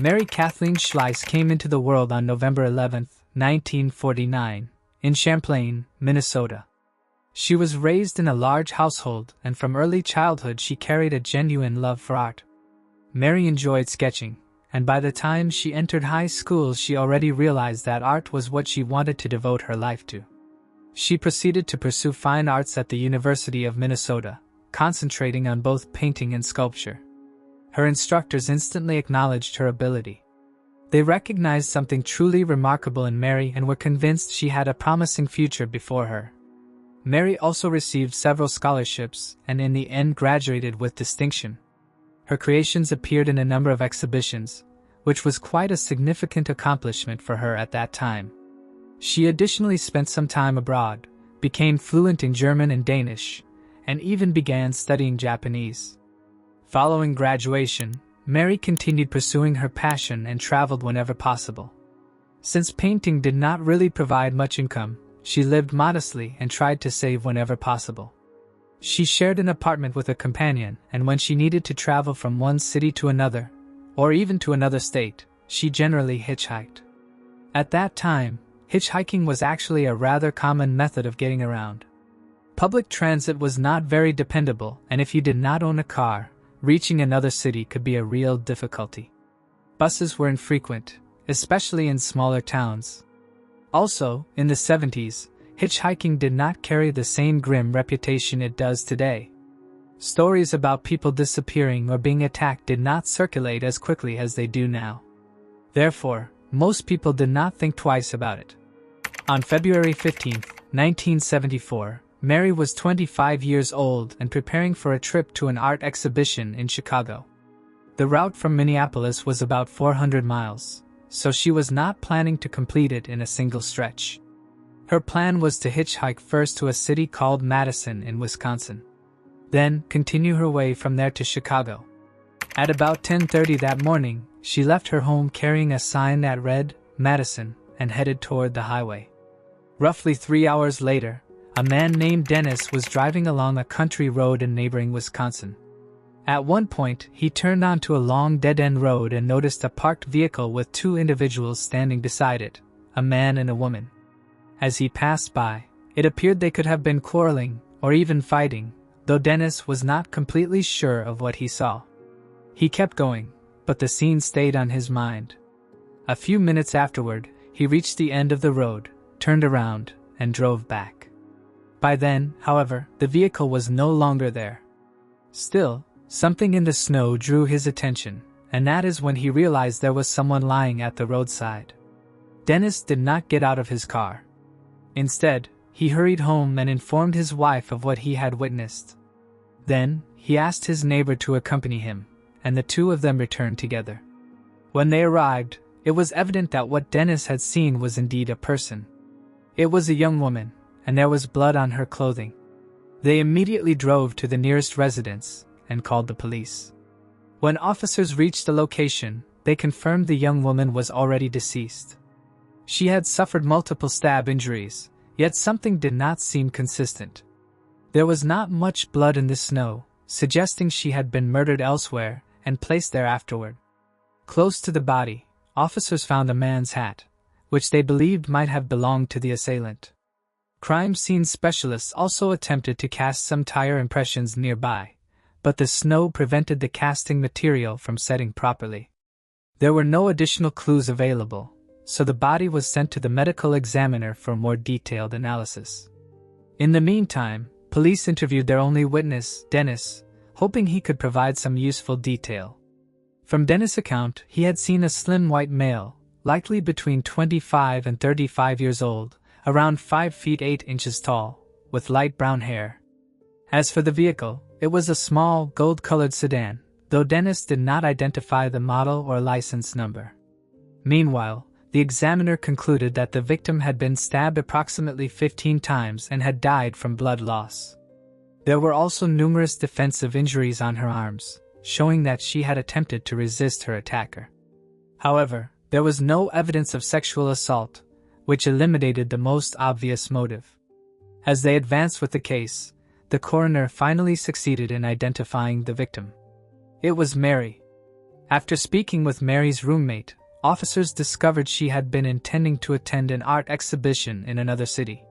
Mary Kathleen Schleiss came into the world on November 11, 1949, in Champlain, Minnesota. She was raised in a large household, and from early childhood she carried a genuine love for art. Mary enjoyed sketching, and by the time she entered high school she already realized that art was what she wanted to devote her life to. She proceeded to pursue fine arts at the University of Minnesota, concentrating on both painting and sculpture. Her instructors instantly acknowledged her ability. They recognized something truly remarkable in Mary and were convinced she had a promising future before her. Mary also received several scholarships and in the end graduated with distinction. Her creations appeared in a number of exhibitions, which was quite a significant accomplishment for her at that time. She additionally spent some time abroad, became fluent in German and Danish, and even began studying Japanese. Following graduation, Mary continued pursuing her passion and traveled whenever possible. Since painting did not really provide much income, she lived modestly and tried to save whenever possible. She shared an apartment with a companion, and when she needed to travel from one city to another, or even to another state, she generally hitchhiked. At that time, hitchhiking was actually a rather common method of getting around. Public transit was not very dependable, and if you did not own a car, reaching another city could be a real difficulty. Buses were infrequent, especially in smaller towns. Also, in the 70s, hitchhiking did not carry the same grim reputation it does today. Stories about people disappearing or being attacked did not circulate as quickly as they do now. Therefore, most people did not think twice about it. On February 15, 1974, Mary was 25 years old and preparing for a trip to an art exhibition in Chicago. The route from Minneapolis was about 400 miles, so she was not planning to complete it in a single stretch. Her plan was to hitchhike first to a city called Madison in Wisconsin, then continue her way from there to Chicago. At about 10:30 that morning, she left her home carrying a sign that read, Madison, and headed toward the highway. Roughly 3 hours later, a man named Dennis was driving along a country road in neighboring Wisconsin. At one point, he turned onto a long dead-end road and noticed a parked vehicle with two individuals standing beside it, a man and a woman. As he passed by, it appeared they could have been quarreling or even fighting, though Dennis was not completely sure of what he saw. He kept going, but the scene stayed on his mind. A few minutes afterward, he reached the end of the road, turned around, and drove back. By then, however, the vehicle was no longer there. Still, something in the snow drew his attention, and that is when he realized there was someone lying at the roadside. Dennis did not get out of his car. Instead, he hurried home and informed his wife of what he had witnessed. Then, he asked his neighbor to accompany him, and the two of them returned together. When they arrived, it was evident that what Dennis had seen was indeed a person. It was a young woman, and there was blood on her clothing. They immediately drove to the nearest residence and called the police. When officers reached the location, they confirmed the young woman was already deceased. She had suffered multiple stab injuries, yet something did not seem consistent. There was not much blood in the snow, suggesting she had been murdered elsewhere and placed there afterward. Close to the body, officers found a man's hat, which they believed might have belonged to the assailant. Crime scene specialists also attempted to cast some tire impressions nearby, but the snow prevented the casting material from setting properly. There were no additional clues available, so the body was sent to the medical examiner for more detailed analysis. In the meantime, police interviewed their only witness, Dennis, hoping he could provide some useful detail. From Dennis' account, he had seen a slim white male, likely between 25 and 35 years old, around 5 feet 8 inches tall, with light brown hair. As for the vehicle, it was a small, gold-colored sedan, though Dennis did not identify the model or license number. Meanwhile, the examiner concluded that the victim had been stabbed approximately 15 times and had died from blood loss. There were also numerous defensive injuries on her arms, showing that she had attempted to resist her attacker. However, there was no evidence of sexual assault, which eliminated the most obvious motive. As they advanced with the case, the coroner finally succeeded in identifying the victim. It was Mary. After speaking with Mary's roommate, officers discovered she had been intending to attend an art exhibition in another city.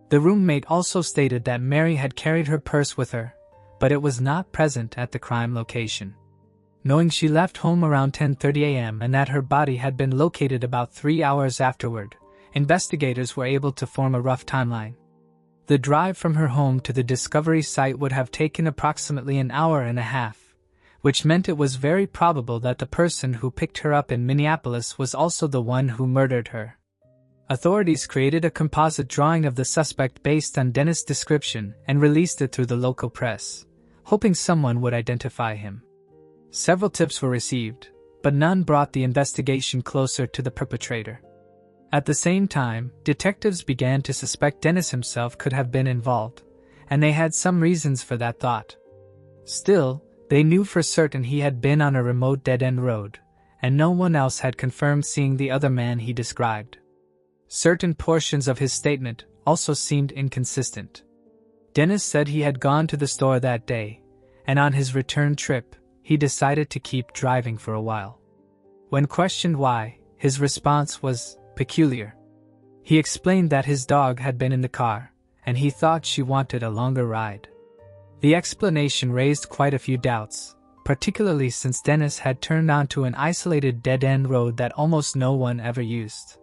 The roommate also stated that Mary had carried her purse with her, but it was not present at the crime location. Knowing she left home around 10:30 a.m. and that her body had been located about 3 hours afterward, investigators were able to form a rough timeline. The drive from her home to the discovery site would have taken approximately an hour and a half, which meant it was very probable that the person who picked her up in Minneapolis was also the one who murdered her. Authorities created a composite drawing of the suspect based on Dennis' description and released it through the local press, hoping someone would identify him. Several tips were received, but none brought the investigation closer to the perpetrator. At the same time, detectives began to suspect Dennis himself could have been involved, and they had some reasons for that thought. Still, they knew for certain he had been on a remote dead-end road, and no one else had confirmed seeing the other man he described. Certain portions of his statement also seemed inconsistent. Dennis said he had gone to the store that day, and on his return trip, he decided to keep driving for a while. When questioned why, his response was peculiar. He explained that his dog had been in the car, and he thought she wanted a longer ride. The explanation raised quite a few doubts, particularly since Dennis had turned onto an isolated dead-end road that almost no one ever used.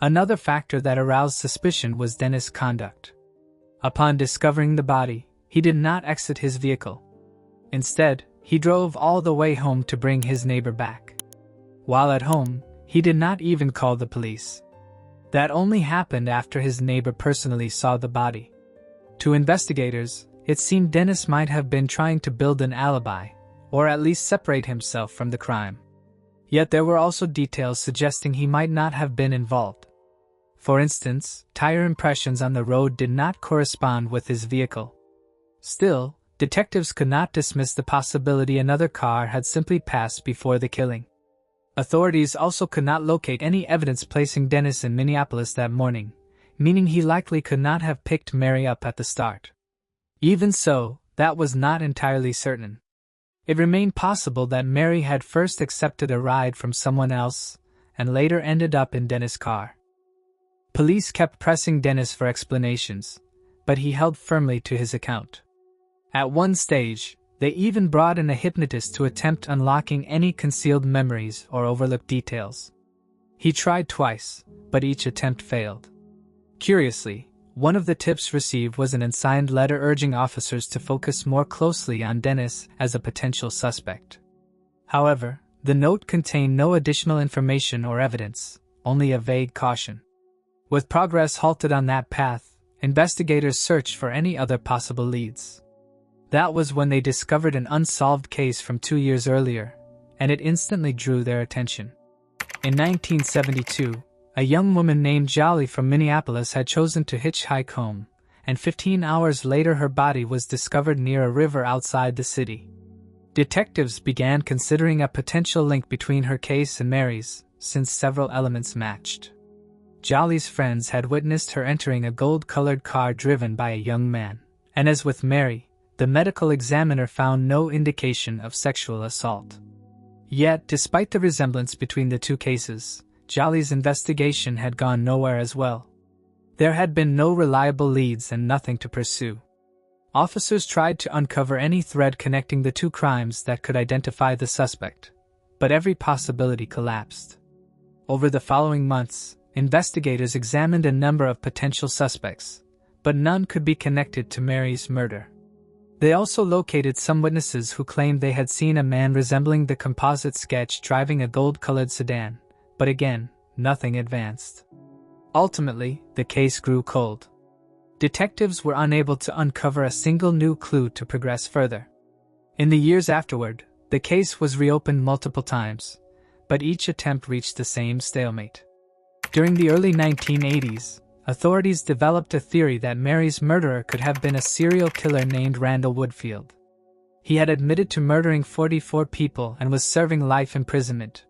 Another factor that aroused suspicion was Dennis' conduct. Upon discovering the body, he did not exit his vehicle. Instead, he drove all the way home to bring his neighbor back. While at home, he did not even call the police. That only happened after his neighbor personally saw the body. To investigators, it seemed Dennis might have been trying to build an alibi, or at least separate himself from the crime. Yet there were also details suggesting he might not have been involved. For instance, tire impressions on the road did not correspond with his vehicle. Still, detectives could not dismiss the possibility another car had simply passed before the killing. Authorities also could not locate any evidence placing Dennis in Minneapolis that morning, meaning he likely could not have picked Mary up at the start. Even so, that was not entirely certain. It remained possible that Mary had first accepted a ride from someone else, and later ended up in Dennis' car. Police kept pressing Dennis for explanations, but he held firmly to his account. At one stage, they even brought in a hypnotist to attempt unlocking any concealed memories or overlooked details. He tried twice, but each attempt failed. Curiously, one of the tips received was an unsigned letter urging officers to focus more closely on Dennis as a potential suspect. However, the note contained no additional information or evidence, only a vague caution. With progress halted on that path, investigators searched for any other possible leads. That was when they discovered an unsolved case from 2 years earlier, and it instantly drew their attention. In 1972, a young woman named Jolly from Minneapolis had chosen to hitchhike home, and 15 hours later her body was discovered near a river outside the city. Detectives began considering a potential link between her case and Mary's, since several elements matched. Jolly's friends had witnessed her entering a gold-colored car driven by a young man, and as with Mary, the medical examiner found no indication of sexual assault. Yet, despite the resemblance between the two cases, Jolly's investigation had gone nowhere as well. There had been no reliable leads and nothing to pursue. Officers tried to uncover any thread connecting the two crimes that could identify the suspect, but every possibility collapsed. Over the following months, investigators examined a number of potential suspects, but none could be connected to Mary's murder. They also located some witnesses who claimed they had seen a man resembling the composite sketch driving a gold-colored sedan, but again, nothing advanced. Ultimately, the case grew cold. Detectives were unable to uncover a single new clue to progress further. In the years afterward, the case was reopened multiple times, but each attempt reached the same stalemate. During the early 1980s, authorities developed a theory that Mary's murderer could have been a serial killer named Randall Woodfield. He had admitted to murdering 44 people and was serving life imprisonment.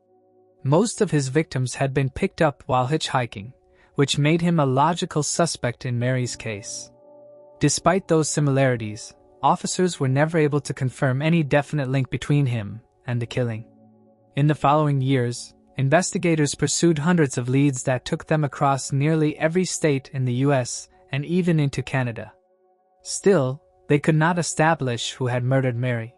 Most of his victims had been picked up while hitchhiking, which made him a logical suspect in Mary's case. Despite those similarities, officers were never able to confirm any definite link between him and the killing. In the following years, investigators pursued hundreds of leads that took them across nearly every state in the US and even into Canada. Still, they could not establish who had murdered Mary.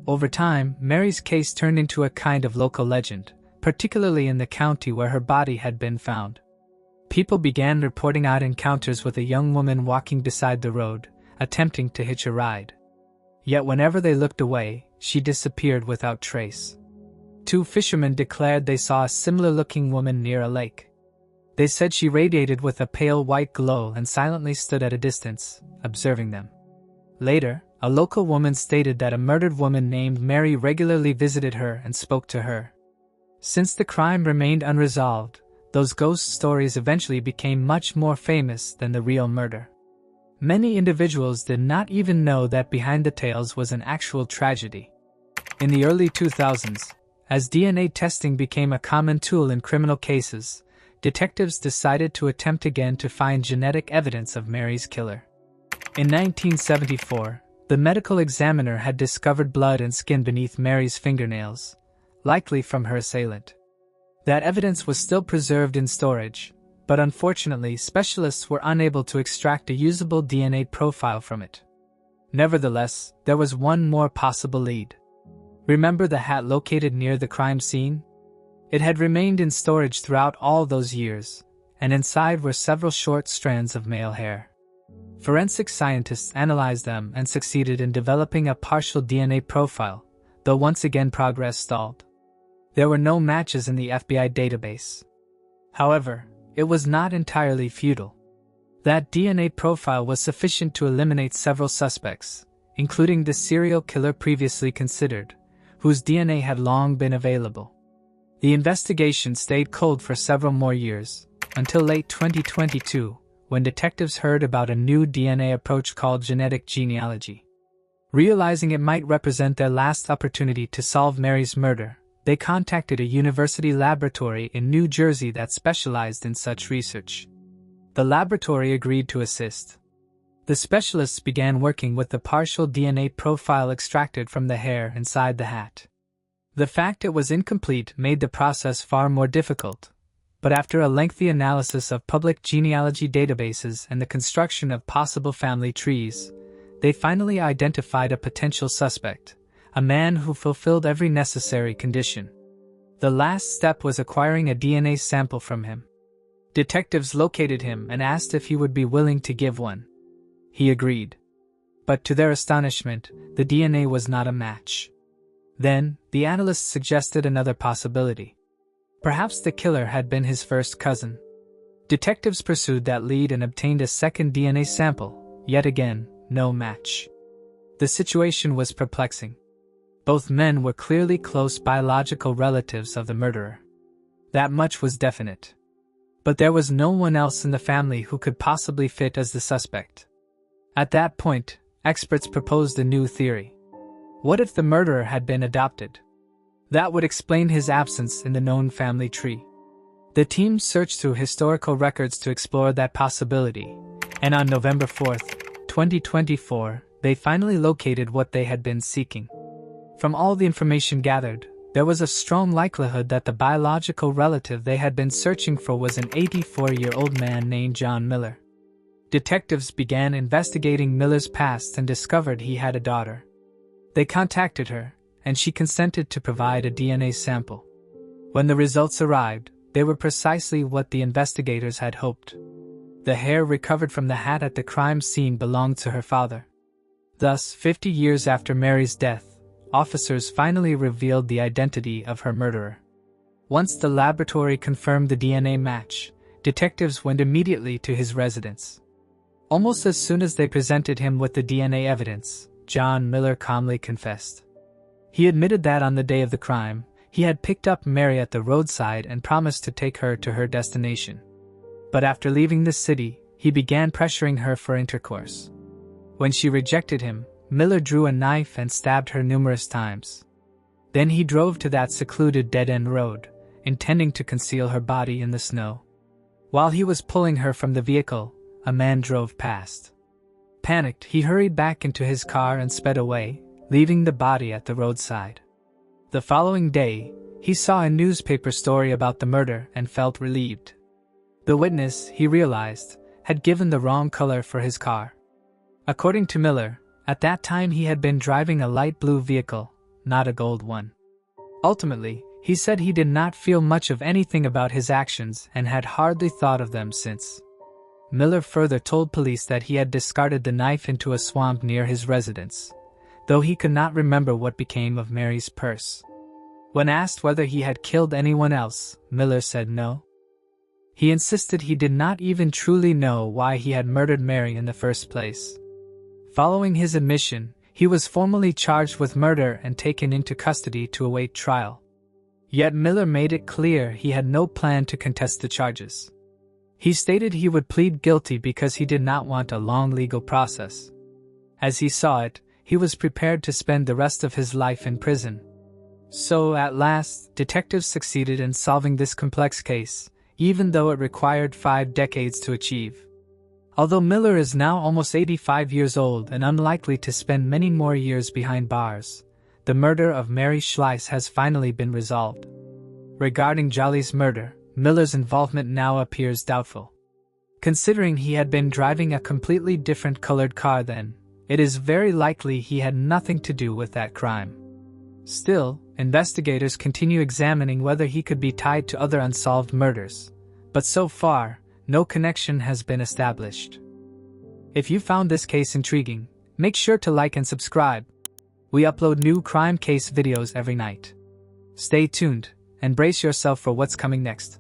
Over time, Mary's case turned into a kind of local legend, particularly in the county where her body had been found. People began reporting out encounters with a young woman walking beside the road, attempting to hitch a ride. Yet whenever they looked away, she disappeared without trace. 2 fishermen declared they saw a similar-looking woman near a lake. They said she radiated with a pale white glow and silently stood at a distance, observing them. Later, a local woman stated that a murdered woman named Mary regularly visited her and spoke to her. Since the crime remained unresolved, those ghost stories eventually became much more famous than the real murder. Many individuals did not even know that behind the tales was an actual tragedy. In the early 2000s, as DNA testing became a common tool in criminal cases, detectives decided to attempt again to find genetic evidence of Mary's killer. In 1974, the medical examiner had discovered blood and skin beneath Mary's fingernails, likely from her assailant. That evidence was still preserved in storage, but unfortunately specialists were unable to extract a usable DNA profile from it. Nevertheless, there was one more possible lead. Remember the hat located near the crime scene? It had remained in storage throughout all those years, and inside were several short strands of male hair. Forensic scientists analyzed them and succeeded in developing a partial DNA profile, though once again progress stalled. There were no matches in the FBI database. However, it was not entirely futile. That DNA profile was sufficient to eliminate several suspects, including the serial killer previously considered, whose DNA had long been available. The investigation stayed cold for several more years, until late 2022, when detectives heard about a new DNA approach called genetic genealogy. Realizing it might represent their last opportunity to solve Mary's murder, they contacted a university laboratory in New Jersey that specialized in such research. The laboratory agreed to assist. The specialists began working with the partial DNA profile extracted from the hair inside the hat. The fact it was incomplete made the process far more difficult, but after a lengthy analysis of public genealogy databases and the construction of possible family trees, they finally identified a potential suspect, a man who fulfilled every necessary condition. The last step was acquiring a DNA sample from him. Detectives located him and asked if he would be willing to give one. He agreed. But to their astonishment, the DNA was not a match. Then, the analysts suggested another possibility. Perhaps the killer had been his first cousin. Detectives pursued that lead and obtained a second DNA sample, yet again, no match. The situation was perplexing. Both men were clearly close biological relatives of the murderer. That much was definite. But there was no one else in the family who could possibly fit as the suspect. At that point, experts proposed a new theory. What if the murderer had been adopted? That would explain his absence in the known family tree. The team searched through historical records to explore that possibility, and on November 4, 2024, they finally located what they had been seeking. From all the information gathered, there was a strong likelihood that the biological relative they had been searching for was an 84-year-old man named John Miller. Detectives began investigating Miller's past and discovered he had a daughter. They contacted her, and she consented to provide a DNA sample. When the results arrived, they were precisely what the investigators had hoped. The hair recovered from the hat at the crime scene belonged to her father. Thus, 50 years after Mary's death, officers finally revealed the identity of her murderer. Once the laboratory confirmed the DNA match, detectives went immediately to his residence. Almost as soon as they presented him with the DNA evidence, John Miller calmly confessed. He admitted that on the day of the crime, he had picked up Mary at the roadside and promised to take her to her destination. But after leaving the city, he began pressuring her for intercourse. When she rejected him, Miller drew a knife and stabbed her numerous times. Then he drove to that secluded dead-end road, intending to conceal her body in the snow. While he was pulling her from the vehicle, a man drove past. Panicked, he hurried back into his car and sped away, leaving the body at the roadside. The following day, He saw a newspaper story about the murder and felt relieved. The witness, he realized, had given the wrong color for his car. According to Miller, at that time he had been driving a light blue vehicle, not a gold one. Ultimately, he said he did not feel much of anything about his actions and had hardly thought of them since. Miller further told police that he had discarded the knife into a swamp near his residence, though he could not remember what became of Mary's purse. When asked whether he had killed anyone else, Miller said no. He insisted he did not even truly know why he had murdered Mary in the first place. Following his admission, he was formally charged with murder and taken into custody to await trial. Yet Miller made it clear he had no plan to contest the charges. He stated he would plead guilty because he did not want a long legal process. As he saw it, he was prepared to spend the rest of his life in prison. So, at last, detectives succeeded in solving this complex case, even though it required 5 decades to achieve. Although Miller is now almost 85 years old and unlikely to spend many more years behind bars, the murder of Mary Schleiss has finally been resolved. Regarding Jolly's murder, Miller's involvement now appears doubtful. Considering he had been driving a completely different colored car then, it is very likely he had nothing to do with that crime. Still, investigators continue examining whether he could be tied to other unsolved murders, but so far, no connection has been established. If you found this case intriguing, make sure to like and subscribe. We upload new crime case videos every night. Stay tuned and brace yourself for what's coming next.